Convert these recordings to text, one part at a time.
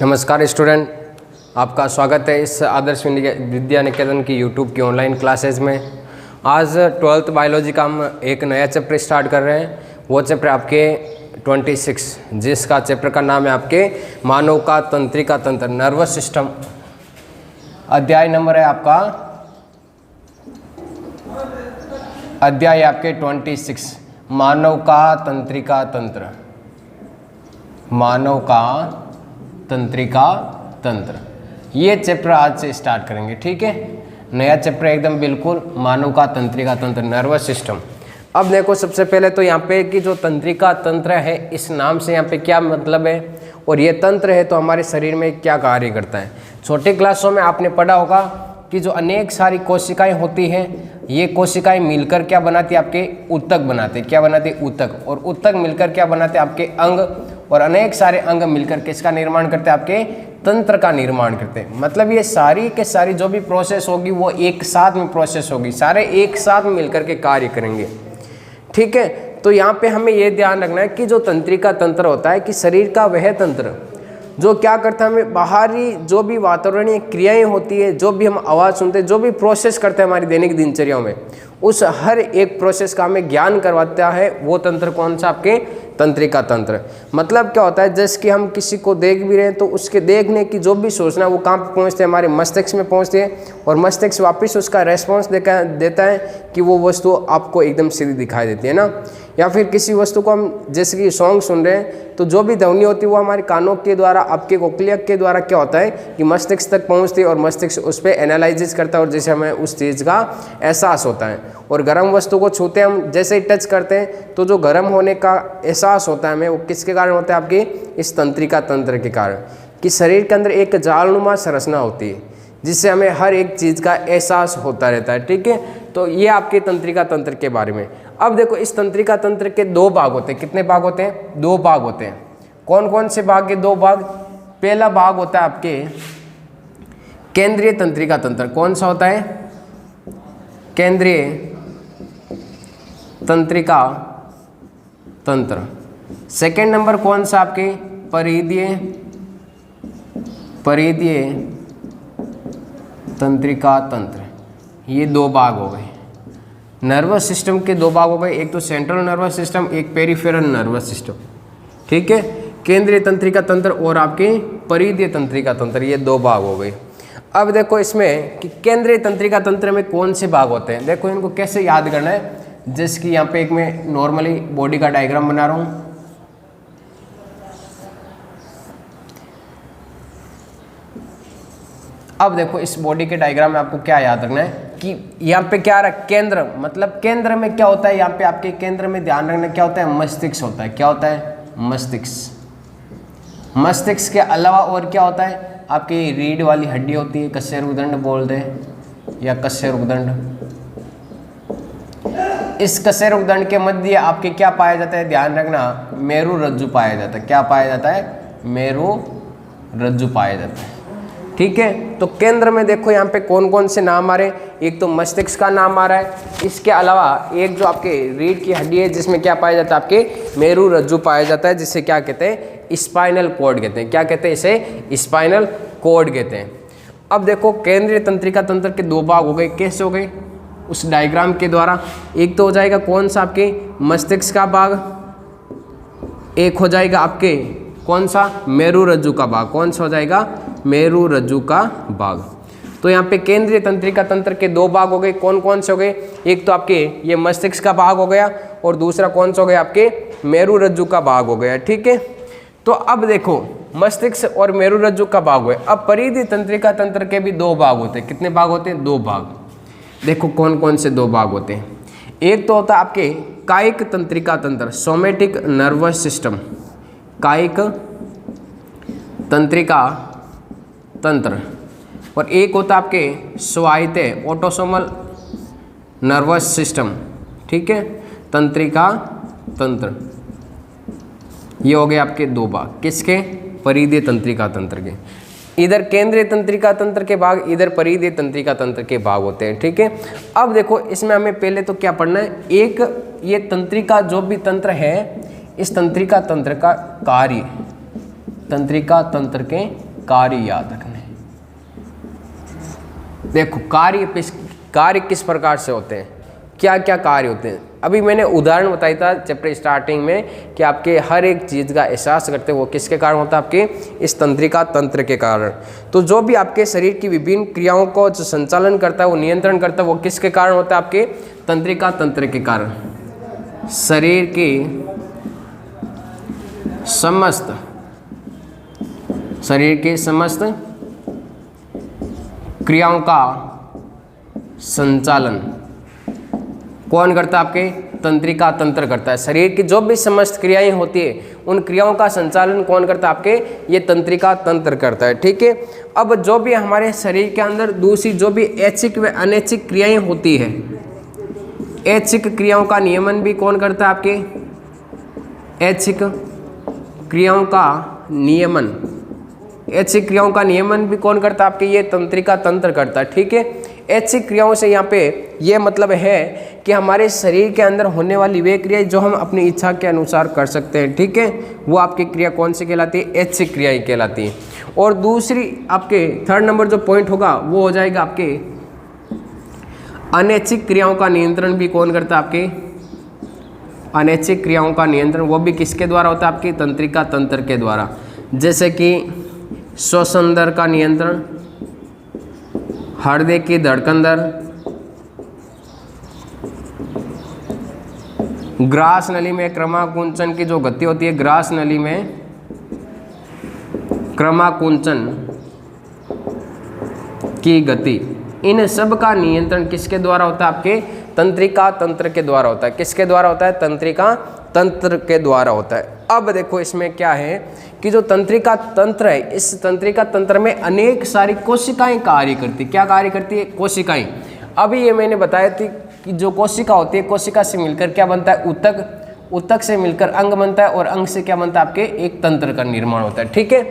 नमस्कार स्टूडेंट, आपका स्वागत है इस आदर्श विद्या निकेतन की यूट्यूब की ऑनलाइन क्लासेज में। आज 12th बायोलॉजी का हम एक नया चैप्टर स्टार्ट कर रहे हैं। वो चैप्टर आपके 26, जिसका चैप्टर का नाम है आपके मानव का तंत्रिका तंत्र, नर्वस सिस्टम। अध्याय नंबर है आपका, अध्याय आपके 26, मानव का तंत्रिका तंत्र, मानव का तंत्रिका तंत्र। ये चैप्टर आज से स्टार्ट करेंगे, ठीक है। नया चैप्टर एकदम बिल्कुल, मानव का तंत्रिका तंत्र, नर्वस सिस्टम। अब देखो, सबसे पहले तो यहाँ पे कि जो तंत्रिका तंत्र है, इस नाम से यहाँ पे क्या मतलब है और ये तंत्र है तो हमारे शरीर में क्या कार्य करता है। छोटे क्लासों में आपने पढ़ा होगा कि जो अनेक सारी कोशिकाएं होती हैं, ये कोशिकाएं मिलकर क्या बनाती है, आपके ऊतक बनाते हैं। क्या बनाते हैं? ऊतक। और ऊतक मिलकर क्या बनाते हैं? आपके अंग। और अनेक सारे अंग मिलकर किसका निर्माण करते हैं? आपके तंत्र का निर्माण करते हैं। मतलब ये सारी के सारी जो भी प्रोसेस होगी वो एक साथ में प्रोसेस होगी, सारे एक साथ में मिलकर के कार्य करेंगे, ठीक है। तो यहाँ पे हमें ये ध्यान रखना है कि जो तंत्रिका तंत्र होता है कि शरीर का वह तंत्र जो क्या करता है, हमें बाहरी जो भी वातावरणीय क्रियाएं होती है, जो भी हम आवाज़ सुनते हैं, जो भी प्रोसेस करते हैं हमारी दैनिक दिनचर्या में, उस हर एक प्रोसेस का हमें ज्ञान करवाता है वो तंत्र। कौन सा? आपके तंत्रिका तंत्र। मतलब क्या होता है, जैसे कि हम किसी को देख भी रहे हैं तो उसके देखने की जो भी सूचना वो कहाँ पे पहुँचते हैं? हमारे मस्तिष्क में पहुँचती है और मस्तिष्क वापस उसका रेस्पॉन्स देता है कि वो वस्तु आपको एकदम सीधी दिखाई देती है ना। या फिर किसी वस्तु को हम, जैसे कि सॉन्ग सुन रहे हैं तो जो भी ध्वनि होती है वो हमारे कानों के द्वारा, आपके कोक्लियक के द्वारा क्या होता है कि मस्तिष्क तक पहुंचती है और मस्तिष्क उस पर एनालिसिस करता है और जैसे हमें उस चीज़ का एहसास होता है। और गर्म वस्तु को छूते हम, जैसे ही टच करते हैं तो जो गर्म होने का एहसास होता है हमें, वो किसके कारण होता है? आपके इस तंत्रिका तंत्र के कारण। कि शरीर के अंदर एक जालनुमा संरचना होती है जिससे हमें हर एक चीज़ का एहसास होता रहता है, ठीक है। तो ये आपके तंत्रिका तंत्र के बारे में। अब देखो, इस तंत्रिका तंत्र के दो भाग होते हैं। कितने भाग होते हैं? दो भाग होते हैं। कौन कौन से भाग के? दो भाग। पहला भाग होता है आपके केंद्रीय तंत्रिका तंत्र। कौन सा होता है? केंद्रीय तंत्रिका तंत्र। सेकेंड नंबर कौन सा? आपके परिधीय तंत्रिका तंत्र। ये दो भाग हो गए। नर्वस सिस्टम के दो भाग हो गए, एक तो सेंट्रल नर्वस सिस्टम, एक पेरिफेरल नर्वस सिस्टम, ठीक है। केंद्रीय तंत्रिका तंत्र और आपके परिधीय तंत्रिका तंत्र, ये दो भाग हो गए। अब देखो इसमें कि केंद्रीय तंत्रिका तंत्र में कौन से भाग होते हैं। देखो इनको कैसे याद करना है। जैसे कि यहाँ पे एक मैं नॉर्मली बॉडी का डायग्राम बना रहा हूँ। अब देखो इस बॉडी के डायग्राम में आपको क्या याद रखना है कि यहाँ पे क्या रहा? केंद्र। मतलब केंद्र में क्या होता है? यहाँ पे आपके केंद्र में ध्यान रखना क्या होता है? मस्तिष्क होता है। क्या होता है? मस्तिष्क। मस्तिष्क के अलावा और क्या होता है? आपकी रीढ़ वाली हड्डी होती है, कशेरुकदंड बोलते हैं या कशेरुकदंड। इस कशेरुकदंड के मध्य आपके क्या पाया जाता है? ध्यान रखना, मेरु रज्जु पाया जाता है। क्या पाया जाता है? मेरु रज्जु पाया जाता है, ठीक है। तो केंद्र में देखो यहाँ पे कौन कौन से नाम आ रहे हैं। एक तो मस्तिष्क का नाम आ रहा है, इसके अलावा एक जो आपके रीढ़ की हड्डी है जिसमें क्या पाया जाता है? आपके मेरु रज्जु पाया जाता है, जिसे क्या कहते हैं? स्पाइनल कॉर्ड कहते हैं। क्या कहते हैं? इसे स्पाइनल कॉर्ड कहते हैं। अब देखो केंद्रीय तंत्रिका तंत्र के दो भाग हो गए। कैसे हो गए? उस डायग्राम के द्वारा। एक तो हो जाएगा कौन सा? आपके मस्तिष्क का भाग। एक हो जाएगा आपके कौन सा? मेरु रज्जु का भाग। कौन सा हो जाएगा? मेरु रज्जु का भाग। तो यहाँ पे केंद्रीय तंत्रिका तंत्र के दो भाग हो गए। कौन कौन से हो गए? एक तो आपके ये मस्तिष्क का भाग हो गया और दूसरा कौन सा हो गया? आपके मेरु रज्जु का भाग हो गया, ठीक है। तो अब देखो मस्तिष्क और मेरु रज्जु का भाग हुए। अब परिधीय तंत्रिका तंत्र के भी दो भाग होते हैं। कितने भाग होते हैं? दो भाग। देखो कौन कौन से दो भाग होते हैं। एक तो होता है आपके कायिक तंत्रिका तंत्र, सोमेटिक नर्वस सिस्टम, कायिक तंत्रिका तंत्र। और एक होता है आपके स्वायत्त ऑटोसोमल नर्वस सिस्टम, ठीक है, तंत्रिका तंत्र। ये हो गए आपके दो भाग। किसके? परिधीय तंत्रिका तंत्र के। इधर केंद्रीय तंत्रिका तंत्र के भाग, इधर परिधीय तंत्रिका तंत्र के भाग होते हैं, ठीक है। अब देखो इसमें हमें पहले तो क्या पढ़ना है? एक ये तंत्रिका जो भी तंत्र है, इस तंत्रिका तंत्र का कार्य, तंत्रिका तंत्र के कार्य याद रखने। देखो कार्य किस प्रकार से होते हैं, क्या क्या कार्य होते हैं। अभी मैंने उदाहरण बताया था चैप्टर स्टार्टिंग में कि आपके हर एक चीज़ का एहसास करते हैं वो किसके कारण होता है, आपके इस तंत्रिका तंत्र के कारण। तो जो भी आपके शरीर की विभिन्न क्रियाओं को जो संचालन करता है, वो नियंत्रण करता है, वो किसके कारण होता है, आपके तंत्रिका तंत्र के कारण। शरीर की समस्त क्रियाओं का संचालन कौन करता है, आपके तंत्रिका तंत्र करता है। शरीर की जो भी समस्त क्रियाएं होती है उन क्रियाओं का संचालन कौन करता है, आपके ये तंत्रिका तंत्र करता है। ठीक है, अब जो भी हमारे शरीर के अंदर दूसरी जो भी ऐच्छिक व अनैच्छिक क्रियाएं होती है, ऐच्छिक क्रियाओं का नियमन भी कौन करता है, आपके ऐच्छिक क्रियाओं का नियमन, ऐच्छिक क्रियाओं का नियमन भी कौन करता है, आपके ये तंत्रिका तंत्र करता है। ठीक है, ऐच्छिक क्रियाओं से यहाँ पे ये मतलब है कि हमारे शरीर के अंदर होने वाली वे क्रियाएं जो हम अपनी इच्छा के अनुसार कर सकते हैं। ठीक है, वो आपकी क्रिया कौन सी कहलाती है, ऐच्छिक क्रियाएं कहलाती हैं। और दूसरी आपके थर्ड नंबर जो पॉइंट होगा वो हो जाएगा आपके अनैच्छिक क्रियाओं का नियंत्रण भी कौन करता है, आपके अनैच्छिक क्रियाओं का नियंत्रण वो भी किसके द्वारा होता है, आपकी तंत्रिका तंत्र के द्वारा। जैसे कि श्वसन दर का नियंत्रण, हृदय की धड़कन दर, ग्रास नली में क्रमाकुंचन की जो गति होती है, ग्रास नली में क्रमाकुंचन की गति, इन सब का नियंत्रण किसके द्वारा होता है, आपके तंत्रिका तंत्र के द्वारा होता है। किसके द्वारा होता है, तंत्रिका तंत्र के द्वारा होता है। अब देखो इसमें क्या है कि जो तंत्रिका तंत्र है, इस तंत्रिका तंत्र में अनेक सारी कोशिकाएं कार्य करती। क्या कार्य करती है, कोशिकाएं। अभी ये मैंने बताया थी कि जो कोशिका होती है, कोशिका से मिलकर क्या बनता है, ऊतक, ऊतक से मिलकर अंग बनता है और अंग से क्या बनता है, आपके एक तंत्र का निर्माण होता है। ठीक है,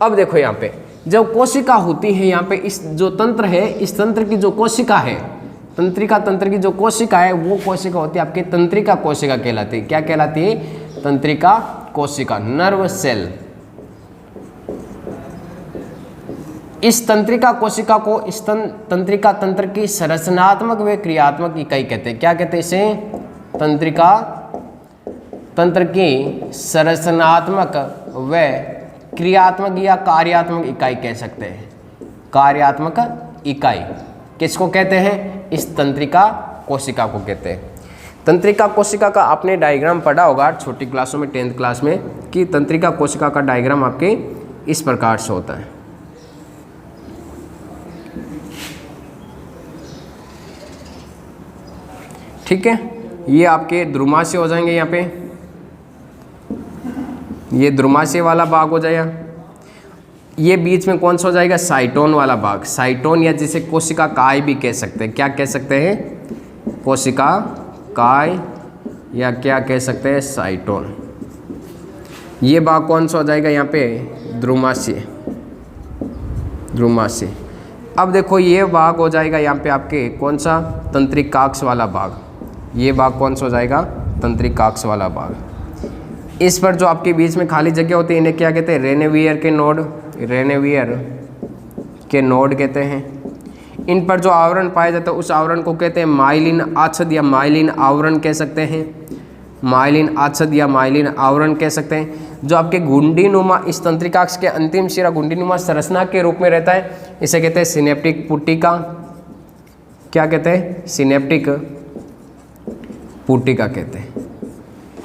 अब देखो यहाँ पे जो कोशिका होती है, यहाँ पे इस जो तंत्र है, इस तंत्र की जो कोशिका है, तंत्रिका तंत्र की जो कोशिका है वो कोशिका होती है आपके तंत्रिका कोशिका कहलाती है। क्या कहलाती है, तंत्रिका कोशिका, नर्व सेल। इस तंत्रिका कोशिका को इस तंत्रिका तंत्र की संरचनात्मक व क्रियात्मक इकाई कहते हैं। क्या कहते हैं इसे, तंत्रिका तंत्र की संरचनात्मक व क्रियात्मक या कार्यात्मक इकाई कह सकते हैं। कार्यात्मक इकाई किसको कहते हैं, इस तंत्रिका कोशिका को कहते हैं। तंत्रिका कोशिका का आपने डायग्राम पढ़ा होगा छोटी क्लासों में, 10th क्लास में, कि तंत्रिका कोशिका का डायग्राम आपके इस प्रकार से होता है। ठीक है, ये आपके द्रुमाशय हो जाएंगे। यहाँ पे ये द्रुमाशय वाला भाग हो जाएगा। ये बीच में कौन सा हो जाएगा, साइटोन वाला भाग। साइटोन या जिसे कोशिका काय भी कह सकते हैं। क्या कह सकते हैं, कोशिका काय या क्या कह सकते हैं, साइटोन। ये भाग कौन सा हो जाएगा, यहाँ पे द्रुमाशय, द्रुमाशय। अब देखो ये भाग हो जाएगा यहाँ पे आपके कौन सा, तंत्रिकाक्ष वाला भाग। ये भाग कौन सा हो जाएगा, तंत्रिकाक्ष वाला भाग। इस पर जो आपके बीच में खाली जगह होती है इन्हें क्या कहते हैं, रेनेवियर के नोड, रेनेवियर के नोड कहते हैं। इन पर जो आवरण पाया जाता है उस आवरण को कहते हैं माइलिन आच्छद या माइलिन आवरण कह सकते हैं। माइलिन आच्छद या माइलिन आवरण कह सकते हैं। जो आपके गुंडीनुमा, इस तंत्रिकाक्ष के अंतिम सिरा गुंडीनुमा संरचना के रूप में रहता है, इसे कहते हैं सिनेप्टिक पुटिका। क्या कहते हैं, सिनेप्टिक पुटिका कहते हैं।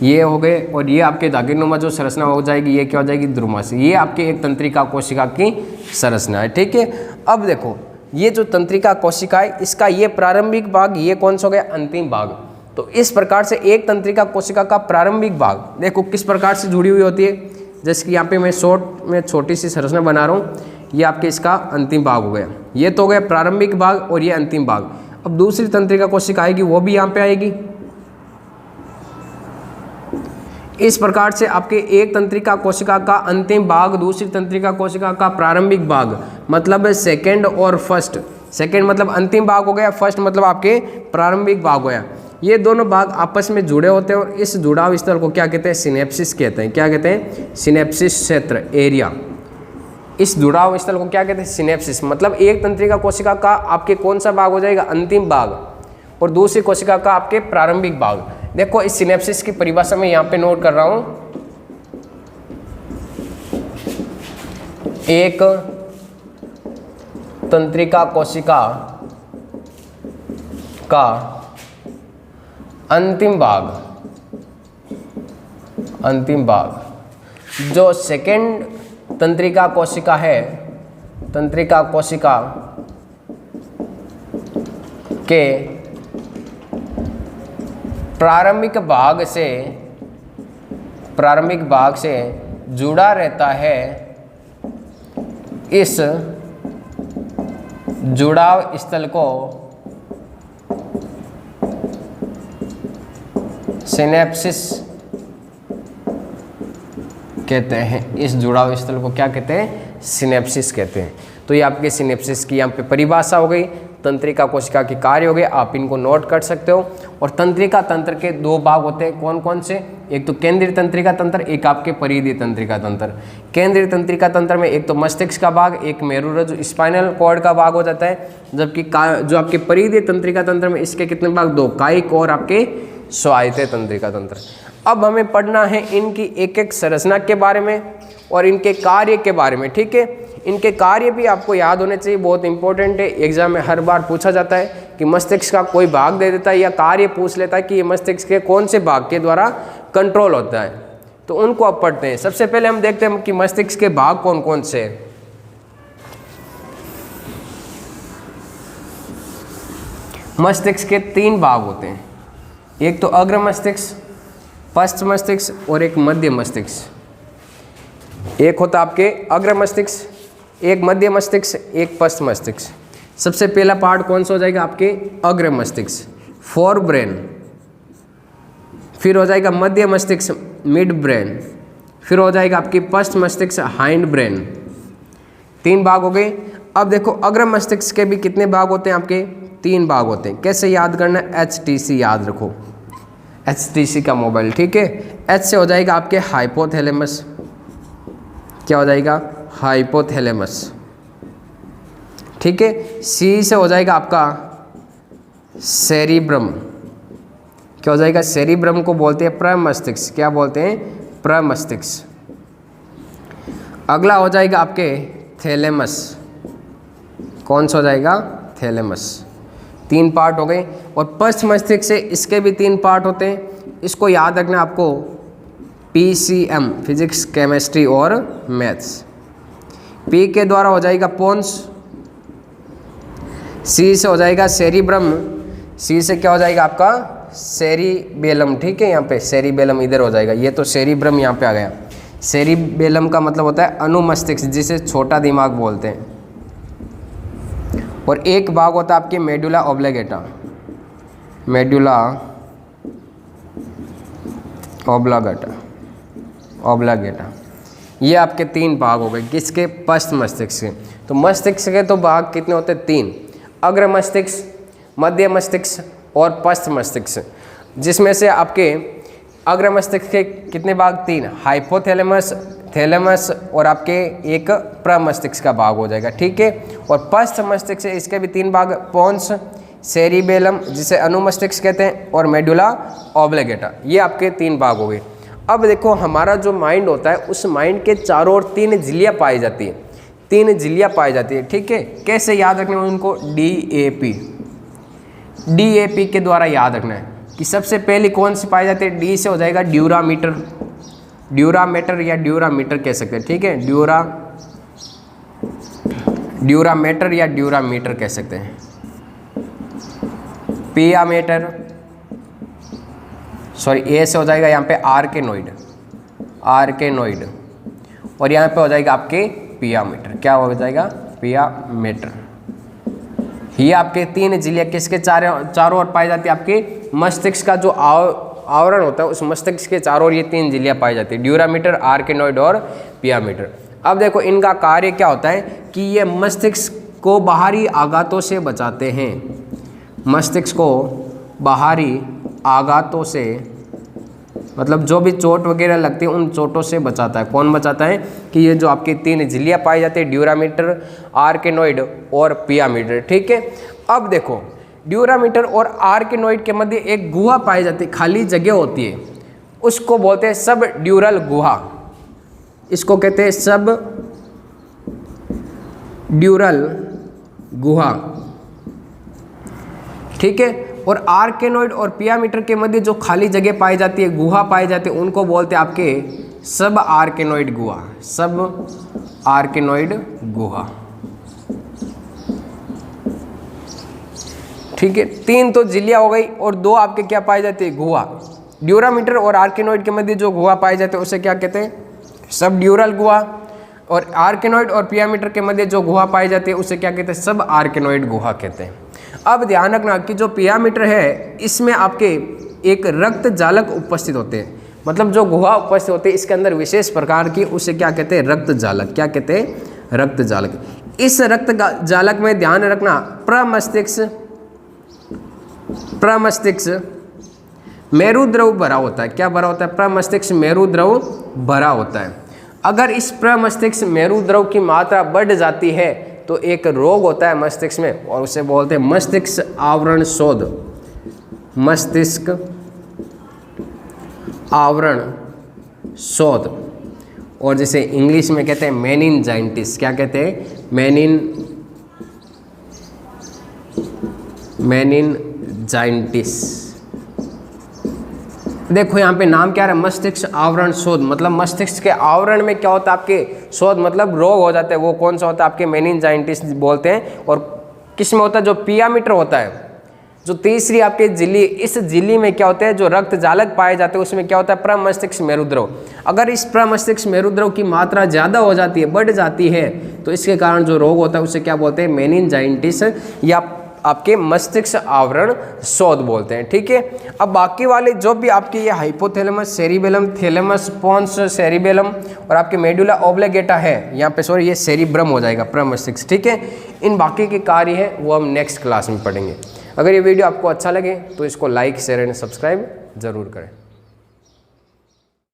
ये हो गए, और ये आपके धागेनुमा जो संरचना हो जाएगी ये क्या हो जाएगी, द्रुमाशय। ये आपके एक तंत्रिका कोशिका की संरचना है। ठीक है, अब देखो ये जो तंत्रिका कोशिका है इसका ये प्रारंभिक भाग, ये कौन सा हो गया, अंतिम भाग। तो इस प्रकार से एक तंत्रिका कोशिका का प्रारंभिक भाग देखो किस प्रकार से जुड़ी हुई होती है। जैसे कि यहाँ पे मैं शॉर्ट में छोटी सी संरचना बना रहा हूँ, ये आपके इसका अंतिम भाग हो गया। ये तो हो गया प्रारंभिक भाग और ये अंतिम भाग। अब दूसरी तंत्रिका कोशिका आएगी, वो भी यहाँ पे आएगी। इस प्रकार से आपके एक तंत्रिका कोशिका का अंतिम भाग, दूसरी तंत्रिका कोशिका का प्रारंभिक भाग, मतलब सेकंड और फर्स्ट। सेकंड मतलब अंतिम भाग हो गया, फर्स्ट मतलब आपके प्रारंभिक भाग हो गया। ये दोनों भाग आपस में जुड़े होते हैं और इस जुड़ाव स्थल को क्या कहते हैं, सिनेप्सिस कहते हैं। क्या कहते हैं, सिनेप्सिस क्षेत्र, एरिया। इस जुड़ाव स्थल को क्या कहते हैं? सिनेप्सिस। मतलब एक तंत्रिका कोशिका का आपके कौन सा भाग हो जाएगा? अंतिम भाग, और दूसरी कोशिका का आपके प्रारंभिक भाग। देखो इस सिनेप्सिस की परिभाषा में यहाँ पे नोट कर रहा हूं, एक तंत्रिका कोशिका का अंतिम भाग जो सेकेंड तंत्रिका कोशिका है, तंत्रिका कोशिका के प्रारंभिक भाग से जुड़ा रहता है, इस जुड़ाव स्थल को सिनेप्सिस कहते हैं। इस जुड़ाव स्थल को क्या कहते हैं? सिनेप्सिस कहते हैं। तो ये आपके सिनेप्सिस की यहाँ पे परिभाषा हो गई, तंत्रिका कोशिका के कार्य हो गए, आप इनको नोट कर सकते हो। और तंत्रिका तंत्र के दो भाग होते हैं, कौन कौन से? एक तो केंद्रीय तंत्रिका तंत्र, एक आपके परिधीय तंत्रिका तंत्र। केंद्रीय तंत्रिका तंत्र में एक तो मस्तिष्क का भाग, एक मेरुरज्जु स्पाइनल कॉर्ड का भाग हो जाता है, जबकि जो आपके परिधीय तंत्रिका तंत्र में इसके कितने भाग? दो, कायिक और आपके स्वायत्त तंत्रिका तंत्र। अब हमें पढ़ना है इनकी एक एक संरचना के बारे में और इनके कार्य के बारे में, ठीक है। इनके कार्य भी आपको याद होने चाहिए, बहुत इंपॉर्टेंट है। एग्जाम में हर बार पूछा जाता है कि मस्तिष्क का कोई भाग दे देता है या कार्य पूछ लेता है कि ये मस्तिष्क के कौन से भाग के द्वारा कंट्रोल होता है, तो उनको अब पढ़ते हैं। सबसे पहले हम देखते हैं कि मस्तिष्क के भाग कौन कौन से हैं। मस्तिष्क के तीन भाग होते हैं, एक तो अग्र मस्तिष्क, पश्च मस्तिष्क और एक मध्य मस्तिष्क। एक होता आपके अग्र मस्तिष्क, एक मध्य मस्तिष्क, एक पश्च मस्तिष्क। सबसे पहला पार्ट कौन सा हो जाएगा? आपके अग्र मस्तिष्क, फोर ब्रेन। फिर हो जाएगा मध्य मस्तिष्क, मिड ब्रेन। फिर हो जाएगा आपकी पश्च मस्तिष्क, हाइंड ब्रेन। तीन भाग हो गए। अब देखो अग्र मस्तिष्क के भी कितने भाग होते हैं? आपके तीन भाग होते हैं। कैसे याद करना? HTC याद रखो, HTC का मोबाइल, ठीक है। H से हो जाएगा आपके हाइपोथैलेमस। क्या हो जाएगा? हाइपोथैलेमस, ठीक है। C से हो जाएगा आपका सेरिब्रम। क्या हो जाएगा? सेरिब्रम को बोलते हैं प्रमस्तिष्क। क्या बोलते हैं? प्रमस्तिष्क। अगला हो जाएगा आपके थैलेमस। कौन सा हो जाएगा? थैलेमस। तीन पार्ट हो गए। और पश्च मस्तिष्क से इसके भी तीन पार्ट होते हैं। इसको याद रखना आपको, PCM, फिजिक्स, केमिस्ट्री और मैथ्स। P के द्वारा हो जाएगा पोन्स। C से हो जाएगा सेरिब्रम। C से क्या हो जाएगा आपका? सेरिबेलम, ठीक है। यहाँ पे सेरिबेलम इधर हो जाएगा, ये तो सेरिब्रम यहाँ पे आ गया। सेरिबेलम का मतलब होता है अनुमस्तिष्क, जिसे छोटा दिमाग बोलते हैं। और एक भाग होता है आपके मेडुला ऑब्लिगेटा। मेडुला ऑब्लिगेटा, ये आपके तीन भाग हो गए। किसके? पश्च मस्तिष्क के। तो मस्तिष्क के तो भाग कितने होते हैं? तीन, अग्र मस्तिष्क, मध्य मस्तिष्क और पश्च मस्तिष्क। जिसमें से आपके अग्र मस्तिष्क के कितने भाग? तीन, हाइपोथैलेमस, थैलेमस और आपके एक प्रमस्तिष्क का भाग हो जाएगा, ठीक है। और पश्च मस्तिष्क से इसके भी तीन भाग, पोन्स, सेरिबेलम जिसे अनुमस्तिष्क कहते हैं और मेडुला ऑब्लिगेटा, ये आपके तीन भाग हो गए। अब देखो हमारा जो माइंड होता है, उस माइंड के चारों ओर तीन झिल्लियाँ पाई जाती है, तीन झिल्लियाँ पाई जाती है, ठीक है। कैसे याद रखना है उनको? DAP के द्वारा याद रखना है कि सबसे पहली कौन सी पाई जाती है? D से हो जाएगा ड्यूरामीटर, ड्यूरामीटर या ड्यूरामीटर कह सकते हैं, ठीक है। ड्यूरामीटर या ड्यूरामीटर कह सकते हैं। पियामीटर, सॉरी A से हो जाएगा यहाँ पे आर्केनोइड, और यहाँ पे हो जाएगा आपके पियामीटर। क्या हो जाएगा? पियामीटर। ये आपके तीन झिल्लियाँ किसके चारों ओर पाई जाती है? आपके मस्तिष्क का जो आवरण होता है, उस मस्तिष्क के चारों ओर ये तीन झिल्लियाँ पाई जाती है, ड्यूरामीटर, आर्केनोइड और पियामीटर। अब देखो इनका कार्य क्या होता है कि ये मस्तिष्क को बाहरी आघातों से बचाते हैं। मस्तिष्क को बाहरी आघातों से मतलब जो भी चोट वगैरह लगती है उन चोटों से बचाता है। कौन बचाता है कि ये जो आपकी 3 झिल्लियाँ पाई जाती है, ड्यूरामीटर, आर्केनोइड और पियामीटर, ठीक है। अब देखो ड्यूरामीटर और आर्केनोइड के मध्य एक गुहा पाई जाती है, खाली जगह होती है, उसको बोलते हैं सब ड्यूरल गुहा। इसको कहते हैं सब ड्यूरल गुहा, ठीक है। और आर्केनोइड और पियामीटर के मध्य जो खाली जगह पाई जाती है, गुहा पाई जाती है, उनको बोलते हैं आपके सब आर्केनोइड गुहा, सब आर्केनोइड गुहा, ठीक है। 3 तो झिल्लियाँ हो गई और 2 आपके क्या पाई जाती है, गुहा। ड्यूरामीटर और आर्केनोइड के मध्य जो गुहा पाई जाते हैं उसे क्या कहते हैं, सब ड्यूरल गुहा। और आर्केनोइड और पियामीटर के मध्य जो गुहा पाई जाती है उसे क्या कहते हैं, सब आर्केनोइड गुहा कहते हैं। अब ध्यान रखना कि जो पियामीटर है इसमें आपके एक रक्त जालक उपस्थित होते हैं, मतलब जो गुहा उपस्थित होती है इसके अंदर विशेष प्रकार की, उसे क्या कहते हैं, रक्त जालक। क्या कहते हैं, रक्त जालक। इस रक्त जालक में ध्यान रखना प्रमस्तिष्क मेरुद्रव भरा होता है। क्या भरा होता है, प्रमस्तिष्क मेरुद्रव भरा होता है। अगर इस प्रमस्तिष्क मेरुद्रव की मात्रा बढ़ जाती है तो एक रोग होता है मस्तिष्क में और उसे बोलते हैं मस्तिष्क आवरण शोध, मस्तिष्क आवरण शोध, और जिसे इंग्लिश में कहते हैं मेनिनजाइटिस। क्या कहते हैं, मेनिनजाइटिस। देखो यहाँ पे नाम क्या है, मस्तिष्क आवरण शोध, मतलब मस्तिष्क के आवरण में क्या होता है आपके शोध, मतलब रोग हो जाता है। वो कौन सा होता है, आपके मेनिनजाइटिस बोलते हैं। और किस में होता है, जो पियामीटर होता है, जो तीसरी आपकी झिल्ली, इस झिल्ली में क्या होता है, जो रक्त जालक पाए जाते हैं उसमें क्या होता है, प्रमस्तिष्क मेरुद्रव। अगर इस प्रमस्तिष्क मेरुद्रव की मात्रा ज़्यादा हो जाती है, बढ़ जाती है, तो इसके कारण जो रोग होता है उसे क्या बोलते हैं, मेनिनजाइटिस या आपके मस्तिष्क आवरण शोध बोलते हैं, ठीक है। अब बाकी वाले जो भी आपके ये hypothalamus, cerebellum, thalamus, pons, cerebellum और आपके मेडुला ऑब्लिगेटा है, यहाँ पे सॉरी ये सेरिब्रम हो जाएगा, प्रमस्तिष्क, ठीक है। इन बाकी के कार्य है वो हम नेक्स्ट क्लास में पढ़ेंगे। अगर ये वीडियो आपको अच्छा लगे तो इसको लाइक, शेयर एंड सब्सक्राइब जरूर करें।